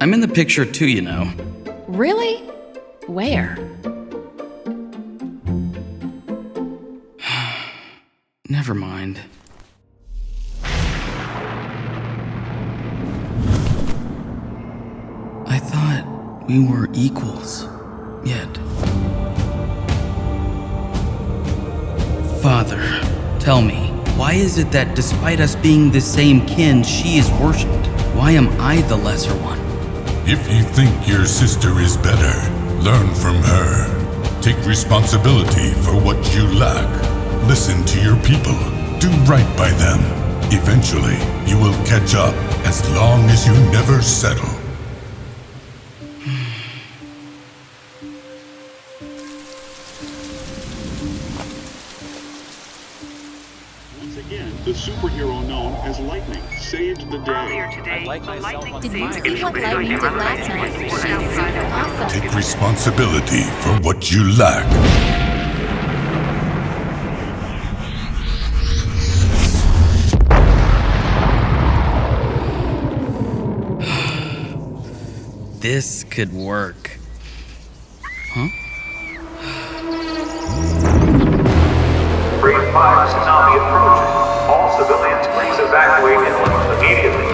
I'm in the picture too, you know. Really? Where? Never mind. I thought we were equals, yet. Father, tell me, why is it that despite us being the same kin, she is worshipped? Why am I the lesser one? If you think your sister is better, learn from her. Take responsibility for what you lack. Listen to your people. Do right by them. Eventually, you will catch up as long as you never settle. Once again, the superhero known as Lightning saved the day. Did you see what Lightning did last night? She's super awesome. Take responsibility for what you lack. This could work. Huh? Grade 5 tsunami approaching. All civilians please evacuate inland immediately.